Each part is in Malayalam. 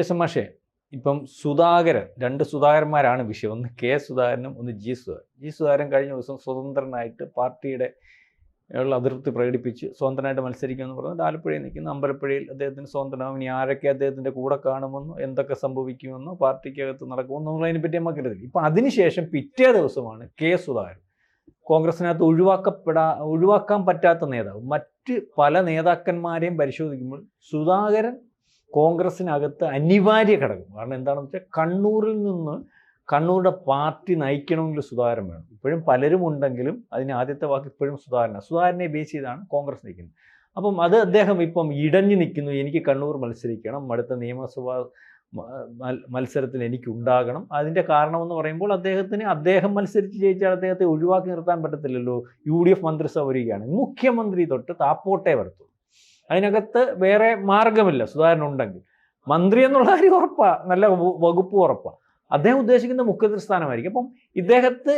എസ് മാഷേ, ഇപ്പം സുധാകരൻ, രണ്ട് സുധാകരന്മാരാണ് വിഷയം. ഒന്ന് കെ സുധാകരനും ഒന്ന് ജി സുധാകരൻ. ജി സുധാകരൻ കഴിഞ്ഞ ദിവസം സ്വതന്ത്രനായിട്ട് പാർട്ടിയുടെ ഉള്ള അതിർത്തി പ്രകടിപ്പിച്ച് സ്വതന്ത്രനായിട്ട് മത്സരിക്കുമെന്ന് പറഞ്ഞിട്ട് ആലപ്പുഴയിൽ നിൽക്കുന്ന അമ്പലപ്പുഴയിൽ അദ്ദേഹത്തിന് സ്വതന്ത്രനാവും. ഇനി ആരൊക്കെ അദ്ദേഹത്തിൻ്റെ കൂടെ കാണുമെന്നോ എന്തൊക്കെ സംഭവിക്കുമെന്നോ പാർട്ടിക്കകത്ത് നടക്കുമെന്നോ എന്നുള്ളതിനെപ്പറ്റി നമുക്കറിയില്ല. ഇപ്പം അതിനുശേഷം പിറ്റേ ദിവസമാണ് കെ സുധാകരൻ, കോൺഗ്രസിനകത്ത് ഒഴിവാക്കാൻ പറ്റാത്ത നേതാവ്. മറ്റ് പല നേതാക്കന്മാരെയും പരിശോധിക്കുമ്പോൾ സുധാകരൻ കോൺഗ്രസിനകത്ത് അനിവാര്യ ഘടകം. കാരണം എന്താണെന്ന് വെച്ചാൽ കണ്ണൂരിൽ നിന്ന് കണ്ണൂരുടെ പാർട്ടി നയിക്കണമെങ്കിൽ സുധാകരൻ വേണം. ഇപ്പോഴും പലരും ഉണ്ടെങ്കിലും അതിന് ആദ്യത്തെ വാക്ക് ഇപ്പോഴും സുധാകരനെ ബേസ് ചെയ്താണ് കോൺഗ്രസ് നിൽക്കുന്നത്. അപ്പം അത് അദ്ദേഹം ഇപ്പം ഇടഞ്ഞു നിൽക്കുന്നു. എനിക്ക് കണ്ണൂർ മത്സരിക്കണം, അടുത്ത നിയമസഭാ മത്സരത്തിൽ എനിക്ക് ഉണ്ടാകണം. അതിൻ്റെ കാരണമെന്ന് പറയുമ്പോൾ അദ്ദേഹം മത്സരിച്ച് ജയിച്ചാൽ അദ്ദേഹത്തെ ഒഴിവാക്കി നിർത്താൻ പറ്റത്തില്ലല്ലോ. UDF മന്ത്രിസഭ വരികയാണ്, മുഖ്യമന്ത്രി തൊട്ട് താപ്പോട്ടേ വരത്തുള്ളൂ. അതിനകത്ത് വേറെ മാർഗമില്ല. സുധാകരൻ ഉണ്ടെങ്കിൽ മന്ത്രി എന്നുള്ള കാര്യം ഉറപ്പാണ്, നല്ല വകുപ്പ് ഉറപ്പാണ്. അദ്ദേഹം ഉദ്ദേശിക്കുന്ന മുഖ്യമന്ത്രി സ്ഥാനമായിരിക്കും. അപ്പം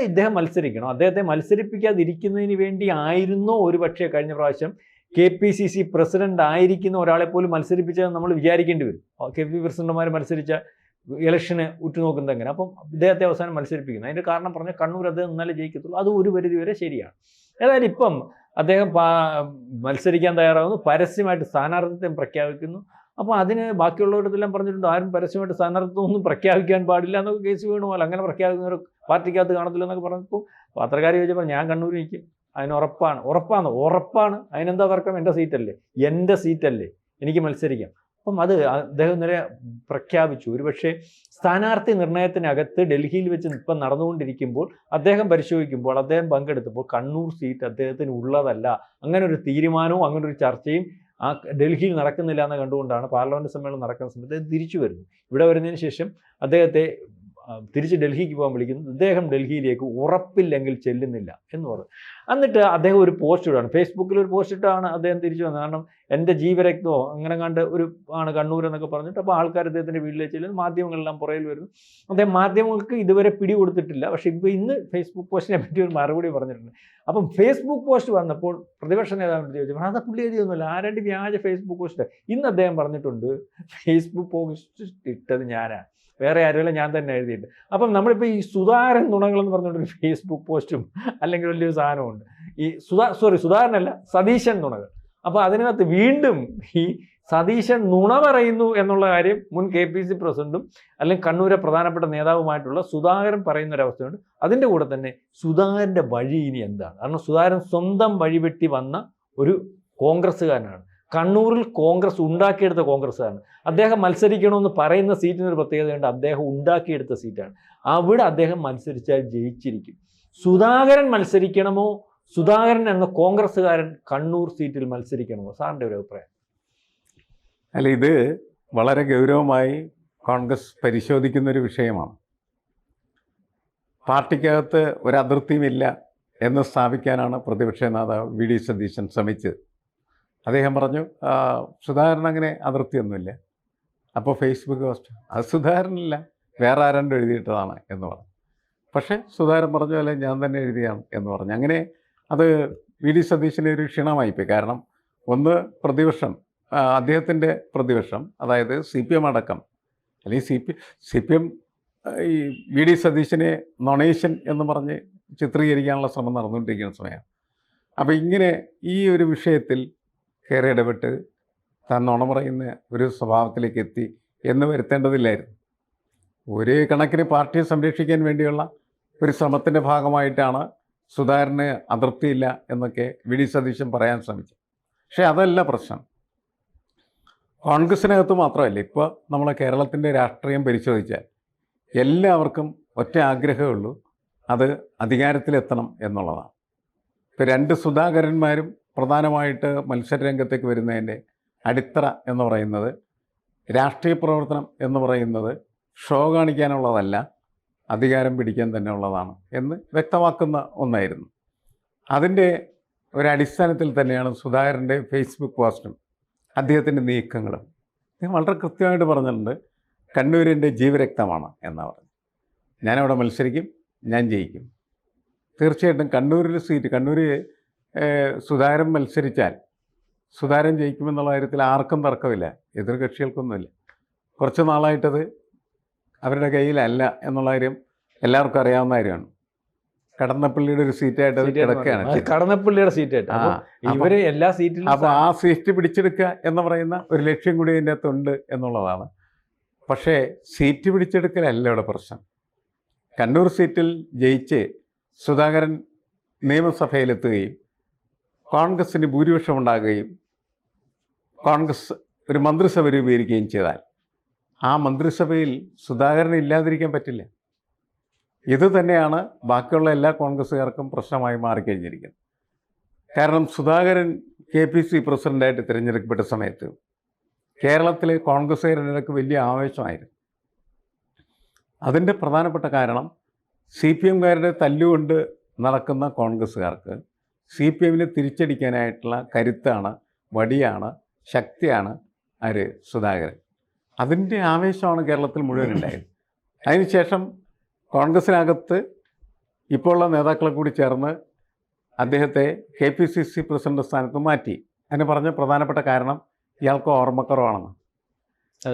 ഇദ്ദേഹം മത്സരിക്കണം. അദ്ദേഹത്തെ മത്സരിപ്പിക്കാതിരിക്കുന്നതിന് വേണ്ടി ആയിരുന്നോ ഒരുപക്ഷെ കഴിഞ്ഞ പ്രാവശ്യം KPCC പ്രസിഡന്റ് ആയിരിക്കുന്ന ഒരാളെ പോലും മത്സരിപ്പിച്ചതെന്ന് നമ്മൾ വിചാരിക്കേണ്ടി വരും. KP പ്രസിഡന്റുമാർ മത്സരിച്ച ഇലക്ഷന് ഉറ്റുനോക്കുന്നത് എങ്ങനെ? അപ്പം ഇദ്ദേഹത്തെ അവസാനം മത്സരിപ്പിക്കുന്നു. അതിൻ്റെ കാരണം പറഞ്ഞാൽ കണ്ണൂർ അദ്ദേഹം ഇന്നലെ ജയിക്കത്തുള്ളൂ. അത് ഒരു പരിധി വരെ ശരിയാണ്. ഏതായാലും ഇപ്പം അദ്ദേഹം മത്സരിക്കാൻ തയ്യാറാകുന്നു, പരസ്യമായിട്ട് സ്ഥാനാർത്ഥിത്വം പ്രഖ്യാപിക്കുന്നു. അപ്പോൾ അതിന് ബാക്കിയുള്ളവരെല്ലാം പറഞ്ഞിട്ടുണ്ട്, ആരും പരസ്യമായിട്ട് സ്ഥാനാർത്ഥിത്വമൊന്നും പ്രഖ്യാപിക്കാൻ പാടില്ല എന്നൊക്കെ കേസ് വീണുപോലെ. അങ്ങനെ പ്രഖ്യാപിക്കുന്നവർ പാർട്ടിക്കകത്ത് കാണത്തില്ല എന്നൊക്കെ പറഞ്ഞപ്പോൾ പത്രക്കാർ ചോദിച്ചപ്പോൾ ഞാൻ കണ്ണൂർ നിൽക്കും, അതിന് ഉറപ്പാണ്. അതിനെന്താ തർക്കം? എൻ്റെ സീറ്റല്ലേ, എനിക്ക് മത്സരിക്കാം. അപ്പം അത് അദ്ദേഹം ഇന്നലെ പ്രഖ്യാപിച്ചു. ഒരുപക്ഷെ സ്ഥാനാർത്ഥി നിർണയത്തിനകത്ത് ഡൽഹിയിൽ വെച്ച് ഇപ്പം നടന്നുകൊണ്ടിരിക്കുമ്പോൾ അദ്ദേഹം പരിശോധിക്കുമ്പോൾ, അദ്ദേഹം പങ്കെടുത്തപ്പോൾ കണ്ണൂർ സീറ്റ് അദ്ദേഹത്തിന് ഉള്ളതല്ല, അങ്ങനെ ഒരു തീരുമാനവും അങ്ങനെ ഒരു ചർച്ചയും ഡൽഹിയിൽ നടക്കുന്നില്ല എന്ന് കണ്ടുകൊണ്ടാണ് പാർലമെൻറ്റ് സമ്മേളനം നടക്കുന്ന സമയത്ത് തിരിച്ചു വരുന്നു. ഇവിടെ വരുന്നതിന് ശേഷം അദ്ദേഹത്തെ തിരിച്ച് ഡൽഹിക്ക് പോകാൻ വിളിക്കുന്നു. അദ്ദേഹം ഡൽഹിയിലേക്ക് ഉറപ്പില്ലെങ്കിൽ ചെല്ലുന്നില്ല എന്ന് പറഞ്ഞു. എന്നിട്ട് അദ്ദേഹം ഒരു പോസ്റ്റ് ഇടാണ്, ഫേസ്ബുക്കിൽ ഒരു പോസ്റ്റ് ഇട്ടാണ് അദ്ദേഹം തിരിച്ചു വന്നത്. കാരണം എൻ്റെ ജീവരക്തമോ അങ്ങനെ കണ്ട് ആണ് കണ്ണൂർ എന്നൊക്കെ പറഞ്ഞിട്ട്. അപ്പോൾ ആൾക്കാർ അദ്ദേഹത്തിൻ്റെ വീട്ടിലേക്ക് ചെല്ലുന്നു, മാധ്യമങ്ങളെല്ലാം പുറയിൽ വരുന്നു. അദ്ദേഹം മാധ്യമങ്ങൾക്ക് ഇതുവരെ പിടി കൊടുത്തിട്ടില്ല. പക്ഷേ ഇന്ന് ഫേസ്ബുക്ക് പോസ്റ്റിനെ പറ്റി ഒരു മറുപടി പറഞ്ഞിട്ടുണ്ട്. അപ്പം ഫേസ്ബുക്ക് പോസ്റ്റ് വന്നപ്പോൾ പ്രതിപക്ഷ നേതാവിനോട് ചോദിച്ചു, അത് പുള്ളി എഴുതിയൊന്നുമില്ല, ആരുടെ വ്യാജ ഫേസ്ബുക്ക് പോസ്റ്റ്. ഇന്ന് അദ്ദേഹം പറഞ്ഞിട്ടുണ്ട്, ഫേസ്ബുക്ക് പോസ്റ്റ് ഇട്ടത് ഞാനാണ്, വേറെ ആരുമില്ല, ഞാൻ തന്നെ എഴുതിയിട്ട്. അപ്പം നമ്മളിപ്പോൾ ഈ സുധാകരൻ നുണകളെന്ന് പറഞ്ഞുകൊണ്ടൊരു ഫേസ്ബുക്ക് പോസ്റ്റും അല്ലെങ്കിൽ വലിയൊരു സാധനമുണ്ട്. ഈ സുധാകരനല്ല, സതീശൻ നുണകൾ. അപ്പോൾ അതിനകത്ത് വീണ്ടും ഈ സതീശൻ നുണ പറയുന്നു എന്നുള്ള കാര്യം മുൻ KPC പ്രസിഡന്റും അല്ലെങ്കിൽ കണ്ണൂരെ പ്രധാനപ്പെട്ട നേതാവുമായിട്ടുള്ള സുധാകരൻ പറയുന്നൊരവസ്ഥയുണ്ട്. അതിൻ്റെ കൂടെ തന്നെ സുധാകരൻ്റെ വഴി ഇനി എന്താണ്? കാരണം സുധാകരൻ സ്വന്തം വഴിവെട്ടി വന്ന ഒരു കോൺഗ്രസ്സുകാരനാണ്. കണ്ണൂരിൽ കോൺഗ്രസ് ഉണ്ടാക്കിയെടുത്ത കോൺഗ്രസ്സുകാരൻ. അദ്ദേഹം മത്സരിക്കണമെന്ന് പറയുന്ന സീറ്റിനൊരു പ്രത്യേകതയുണ്ട്, അദ്ദേഹം ഉണ്ടാക്കിയെടുത്ത സീറ്റാണ്. അവിടെ അദ്ദേഹം മത്സരിച്ചാൽ ജയിച്ചിരിക്കും. സുധാകരൻ മത്സരിക്കണമോ, സുധാകരൻ എന്ന കോൺഗ്രസ്സുകാരൻ കണ്ണൂർ സീറ്റിൽ മത്സരിക്കണമോ? സാറിൻ്റെ ഒരു അഭിപ്രായം? അല്ല, ഇത് വളരെ ഗൗരവമായി കോൺഗ്രസ് പരിശോധിക്കുന്നൊരു വിഷയമാണ്. പാർട്ടിക്കകത്ത് ഒരു അതിർത്തിയുമില്ല എന്ന് സ്ഥാപിക്കാനാണ് പ്രതിപക്ഷ നേതാവ് VD സതീശൻ ശ്രമിച്ചത്. അദ്ദേഹം പറഞ്ഞു, സുധാകരൻ അങ്ങനെ അതിർത്തിയൊന്നുമില്ല. അപ്പോൾ ഫേസ്ബുക്ക് പോസ്റ്റ് അത് സുധാകരനില്ല, വേറെ ആരാണ്ട് എഴുതിയിട്ടതാണ് എന്ന് പറഞ്ഞു. പക്ഷേ സുധാകരൻ പറഞ്ഞു, അല്ലെ ഞാൻ തന്നെ എഴുതിയാണ് എന്ന് പറഞ്ഞു. അങ്ങനെ അത് VD സതീശന് ഒരു ക്ഷീണമായിപ്പോയി. കാരണം ഒന്ന്, പ്രതിപക്ഷം, അദ്ദേഹത്തിൻ്റെ പ്രതിപക്ഷം, അതായത് CPM അടക്കം, അല്ലെങ്കിൽ CPM ഈ VD സതീശനെ നൊണേഷൻ എന്ന് പറഞ്ഞ് ചിത്രീകരിക്കാനുള്ള ശ്രമം നടന്നുകൊണ്ടിരിക്കുന്ന സമയമാണ്. അപ്പോൾ ഇങ്ങനെ ഈ ഒരു വിഷയത്തിൽ കയറി ഇടപെട്ട് താൻ നുണ പറയുന്ന ഒരു സ്വഭാവത്തിലേക്ക് എത്തി എന്ന് വരുത്തേണ്ടതില്ലായിരുന്നു. ഒരു കണക്കിന് പാർട്ടിയെ സംരക്ഷിക്കാൻ വേണ്ടിയുള്ള ഒരു ശ്രമത്തിൻ്റെ ഭാഗമായിട്ടാണ് സുധാകരന് അതിർത്തിയില്ല എന്നൊക്കെ VD സതീശൻ പറയാൻ ശ്രമിച്ചത്. പക്ഷേ അതല്ല പ്രശ്നം. കോൺഗ്രസിനകത്ത് മാത്രമല്ല, ഇപ്പോൾ നമ്മളെ കേരളത്തിൻ്റെ രാഷ്ട്രീയം പരിശോധിച്ചാൽ എല്ലാവർക്കും ഒറ്റ ആഗ്രഹമേ ഉള്ളൂ, അത് അധികാരത്തിലെത്തണം എന്നുള്ളതാണ്. ഇപ്പോൾ രണ്ട് സുധാകരന്മാരും പ്രധാനമായിട്ട് മത്സരരംഗത്തേക്ക് വരുന്നതിൻ്റെ അടിത്തറ എന്ന് പറയുന്നത്, രാഷ്ട്രീയ പ്രവർത്തനം എന്ന് പറയുന്നത് ഷോ കാണിക്കാനുള്ളതല്ല, അധികാരം പിടിക്കാൻ തന്നെ ഉള്ളതാണ് എന്ന് വ്യക്തമാക്കുന്ന ഒന്നായിരുന്നു. അതിൻ്റെ ഒരടിസ്ഥാനത്തിൽ തന്നെയാണ് സുധാകരൻ്റെ ഫേസ്ബുക്ക് പോസ്റ്റും അദ്ദേഹത്തിൻ്റെ നീക്കങ്ങളും. അദ്ദേഹം വളരെ കൃത്യമായിട്ട് പറഞ്ഞിട്ടുണ്ട്, കണ്ണൂരിൻ്റെ ജീവരക്തമാണ് എന്നാണ് പറഞ്ഞത്. ഞാനവിടെ മത്സരിക്കും, ഞാൻ ജയിക്കും. തീർച്ചയായിട്ടും കണ്ണൂരിൽ സീറ്റ്, കണ്ണൂർ സുധാകരൻ മത്സരിച്ചാൽ സുധാകരൻ ജയിക്കുമെന്നുള്ള കാര്യത്തിൽ ആർക്കും തർക്കമില്ല, എതിർ കക്ഷികൾക്കൊന്നുമില്ല. കുറച്ച് നാളായിട്ടത് അവരുടെ കയ്യിലല്ല എന്നുള്ള കാര്യം എല്ലാവർക്കും അറിയാവുന്ന കാര്യമാണ്. കടന്നപ്പള്ളിയുടെ ഒരു സീറ്റായിട്ട് അത് കിടക്കുകയാണ്. കടന്നപ്പള്ളിയുടെ സീറ്റായിട്ട് ഇവര് എല്ലാ സീറ്റിലും. അപ്പോൾ ആ സീറ്റ് പിടിച്ചെടുക്കുക എന്ന് പറയുന്ന ഒരു ലക്ഷ്യം കൂടി അതിൻ്റെ അകത്തുണ്ട് എന്നുള്ളതാണ്. പക്ഷേ സീറ്റ് പിടിച്ചെടുക്കലല്ല ഇവിടെ പ്രശ്നം. കണ്ണൂർ സീറ്റിൽ ജയിച്ച് സുധാകരൻ നിയമസഭയിലെത്തുകയും കോൺഗ്രസിന് ഭൂരിപക്ഷം ഉണ്ടാകുകയും കോൺഗ്രസ് ഒരു മന്ത്രിസഭ രൂപീകരിക്കുകയും ചെയ്താൽ ആ മന്ത്രിസഭയിൽ സുധാകരൻ ഇല്ലാതിരിക്കാൻ പറ്റില്ല. ഇത് തന്നെയാണ് ബാക്കിയുള്ള എല്ലാ കോൺഗ്രസ്സുകാർക്കും പ്രശ്നമായി മാറിക്കഴിഞ്ഞിരിക്കുന്നത്. കാരണം സുധാകരൻ KPC പ്രസിഡൻ്റായിട്ട് തിരഞ്ഞെടുക്കപ്പെട്ട സമയത്ത് കേരളത്തിലെ കോൺഗ്രസ്സുകാരുടെ വലിയ ആവേശമായിരുന്നു. അതിൻ്റെ പ്രധാനപ്പെട്ട കാരണം CPMകാരുടെ തല്ലുകൊണ്ട് നടക്കുന്ന കോൺഗ്രസ്സുകാർക്ക് CPMനെ തിരിച്ചടിക്കാനായിട്ടുള്ള കരുത്താണ്, വടിയാണ്, ശക്തിയാണ് ആര്? സുധാകരൻ. അതിൻ്റെ ആവേശമാണ് കേരളത്തിൽ മുഴുവൻ ഉണ്ടായത്. അതിനുശേഷം കോൺഗ്രസ്സിനകത്ത് ഇപ്പോൾ ഉള്ള നേതാക്കളെ കൂടി ചേർന്ന് അദ്ദേഹത്തെ KPCC പ്രസിഡന്റ് സ്ഥാനത്ത് മാറ്റി. അതിന് പറഞ്ഞ പ്രധാനപ്പെട്ട കാരണം ഇയാൾക്ക് ഓർമ്മക്കുറവാണെന്ന്.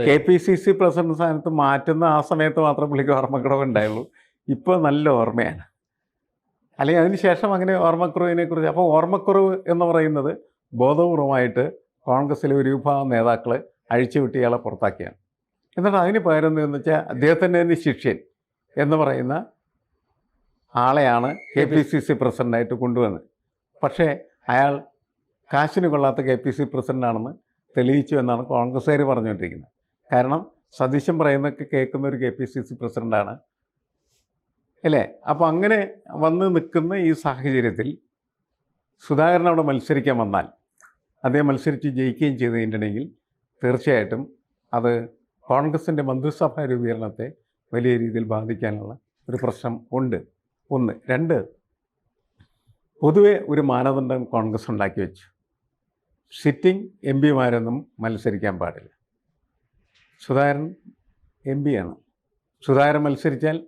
KPCC പ്രസിഡന്റ് സ്ഥാനത്ത് മാറ്റുന്ന ആ സമയത്ത് മാത്രം പുള്ളിക്ക് ഓർമ്മക്കുറവ് ഉണ്ടായുള്ളൂ. ഇപ്പോൾ നല്ല ഓർമ്മയാണ്. അല്ലെങ്കിൽ അതിന് ശേഷം അങ്ങനെ ഓർമ്മക്കുറവിനെക്കുറിച്ച്. അപ്പോൾ ഓർമ്മക്കുറവ് എന്ന് പറയുന്നത് ബോധപൂർവമായിട്ട് കോൺഗ്രസ്സിലെ ഒരു വിഭാഗം നേതാക്കൾ അഴിച്ചുവിട്ട് ഇയാളെ പുറത്താക്കിയാണ്. എന്നിട്ട് അതിന് പകരം എന്ന് വെച്ചാൽ അദ്ദേഹത്തിൻ്റെ തന്നെ ശിഷ്യൻ എന്ന് പറയുന്ന ആളെയാണ് KPCC പ്രസിഡൻ്റായിട്ട് കൊണ്ടുവന്നത്. പക്ഷേ അയാൾ കാശിന് കൊള്ളാത്ത KPCC പ്രസിഡൻ്റാണെന്ന് തെളിയിച്ചു എന്നാണ് കോൺഗ്രസ്സുകാർ പറഞ്ഞുകൊണ്ടിരിക്കുന്നത്. കാരണം സതീശൻ പറയുന്നതൊക്കെ കേൾക്കുന്ന ഒരു KPCC പ്രസിഡൻ്റാണ് അല്ലേ? അപ്പോൾ അങ്ങനെ വന്ന് നിൽക്കുന്ന ഈ സാഹചര്യത്തിൽ സുധാകരൻ അവിടെ മത്സരിക്കാൻ വന്നാൽ, അദ്ദേഹം മത്സരിച്ച് ജയിക്കുകയും ചെയ്ത് കഴിഞ്ഞിട്ടുണ്ടെങ്കിൽ തീർച്ചയായിട്ടും അത് കോൺഗ്രസിൻ്റെ മന്ത്രിസഭാ രൂപീകരണത്തെ വലിയ രീതിയിൽ ബാധിക്കാനുള്ള ഒരു പ്രശ്നം ഉണ്ട്. ഒന്ന്. രണ്ട്, പൊതുവെ ഒരു മാനദണ്ഡം കോൺഗ്രസ് ഉണ്ടാക്കി വെച്ചു. സിറ്റിംഗ് MPമാരൊന്നും മത്സരിക്കാൻ പാടില്ല. സുധാകരൻ MP ആണ്. സുധാകരൻ മത്സരിച്ചാൽ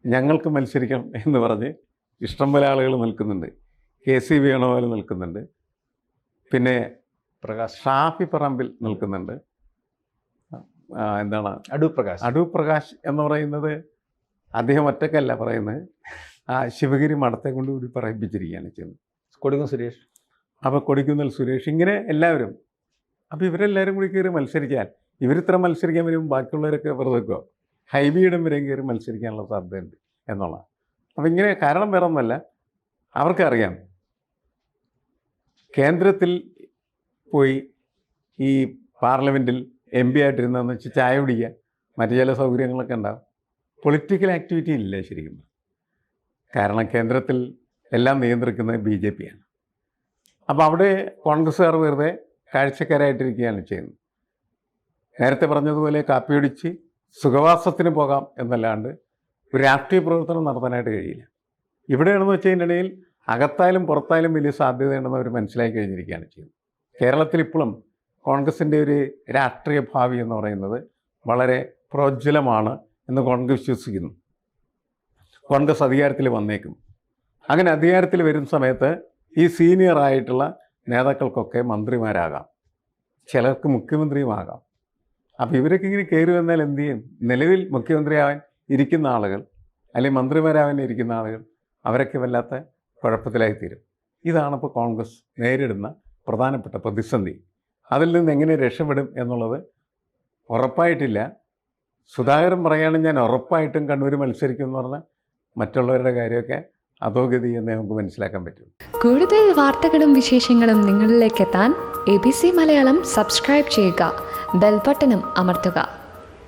ഞങ്ങൾക്ക് മത്സരിക്കണം എന്ന് പറഞ്ഞ് ഇഷ്ടംപോലെ ആളുകൾ നിൽക്കുന്നുണ്ട്. KC വേണുഗോപാൽ നിൽക്കുന്നുണ്ട്, പിന്നെ ഷാഫി പറമ്പിൽ നിൽക്കുന്നുണ്ട്, എന്താണ് അടൂർ പ്രകാശ് എന്ന് പറയുന്നത് അദ്ദേഹം ഒറ്റക്കല്ല പറയുന്നത്, ആ ശിവഗിരി മഠത്തെ കൊണ്ട് കൂടി പറയിപ്പിച്ചിരിക്കുകയാണ് ചെയ്യുന്നത്. കൊടിക്കുന്നിൽ സുരേഷ് ഇങ്ങനെ എല്ലാവരും. അപ്പോൾ ഇവരെല്ലാവരും കൂടി കയറി മത്സരിച്ചാൽ ഇവരിത്ര മത്സരിക്കാൻ വരുമ്പോൾ ബാക്കിയുള്ളവരൊക്കെ വെറുതെ വെക്കുക. ഹൈബിയിടം വരെയും കയറി മത്സരിക്കാനുള്ള സാധ്യതയുണ്ട് എന്നുള്ളതാണ്. അപ്പോൾ ഇങ്ങനെ കാരണം വേറെ ഒന്നുമല്ല, അവർക്കറിയാം കേന്ദ്രത്തിൽ പോയി ഈ പാർലമെൻറ്റിൽ MP ആയിട്ടിരുന്നതെന്ന് വെച്ചാൽ ചായ കുടിക്കുക, മറ്റു ചില സൗകര്യങ്ങളൊക്കെ ഉണ്ടാകും. പൊളിറ്റിക്കൽ ആക്ടിവിറ്റി ഇല്ല ശരിക്കും. കാരണം കേന്ദ്രത്തിൽ എല്ലാം നിയന്ത്രിക്കുന്നത് BJPയാണ്. അപ്പോൾ അവിടെ കോൺഗ്രസ്സുകാർ വെറുതെ കാഴ്ചക്കാരായിട്ടിരിക്കുകയാണ് ചെയ്യുന്നത്. നേരത്തെ പറഞ്ഞതുപോലെ കാപ്പിയൊടിച്ച് സുഖവാസത്തിന് പോകാം എന്നല്ലാണ്ട് ഒരു രാഷ്ട്രീയ പ്രവർത്തനം നടത്താനായിട്ട് കഴിയില്ല. ഇവിടെയാണെന്ന് വെച്ച് കഴിഞ്ഞിട്ടുണ്ടെങ്കിൽ അകത്തായാലും പുറത്തായാലും വലിയ സാധ്യതയുണ്ടെന്ന് അവർ മനസ്സിലാക്കി കഴിഞ്ഞിരിക്കുകയാണ് ചെയ്യുന്നത്. കേരളത്തിൽ ഇപ്പോഴും കോൺഗ്രസിൻ്റെ ഒരു രാഷ്ട്രീയ ഭാവി എന്ന് പറയുന്നത് വളരെ പ്രോജ്വലമാണ് എന്ന് കോൺഗ്രസ് വിശ്വസിക്കുന്നു. കോൺഗ്രസ് അധികാരത്തിൽ വന്നേക്കും. അങ്ങനെ അധികാരത്തിൽ വരുന്ന സമയത്ത് ഈ സീനിയറായിട്ടുള്ള നേതാക്കൾക്കൊക്കെ മന്ത്രിമാരാകാം, ചിലർക്ക് മുഖ്യമന്ത്രിയുമാകാം. അപ്പോൾ ഇവരൊക്കെ ഇങ്ങനെ കയറി വന്നാൽ എന്ത് ചെയ്യും? നിലവിൽ മുഖ്യമന്ത്രിയാവാൻ ഇരിക്കുന്ന ആളുകൾ അല്ലെങ്കിൽ മന്ത്രിമാരാവാൻ ഇരിക്കുന്ന ആളുകൾ അവരൊക്കെ വല്ലാത്ത കുഴപ്പത്തിലായിത്തീരും. ഇതാണിപ്പോൾ കോൺഗ്രസ് നേരിടുന്ന പ്രധാനപ്പെട്ട പ്രതിസന്ധി. അതിൽ നിന്ന് എങ്ങനെ രക്ഷപ്പെടും എന്നുള്ളത് ഉറപ്പായിട്ടില്ല. സുധാകരൻ പറയുകയാണെങ്കിൽ ഞാൻ ഉറപ്പായിട്ടും കണ്ണൂർ മത്സരിക്കും എന്ന് പറഞ്ഞാൽ മറ്റുള്ളവരുടെ കാര്യമൊക്കെ അധോഗതി എന്ന് നമുക്ക് മനസ്സിലാക്കാൻ പറ്റും. കൂടുതൽ വാർത്തകളും വിശേഷങ്ങളും നിങ്ങളിലേക്ക് എത്താൻ ABC മലയാളം സബ്സ്ക്രൈബ് ചെയ്യുക, ബെൽ ബട്ടണും അമർത്തുക.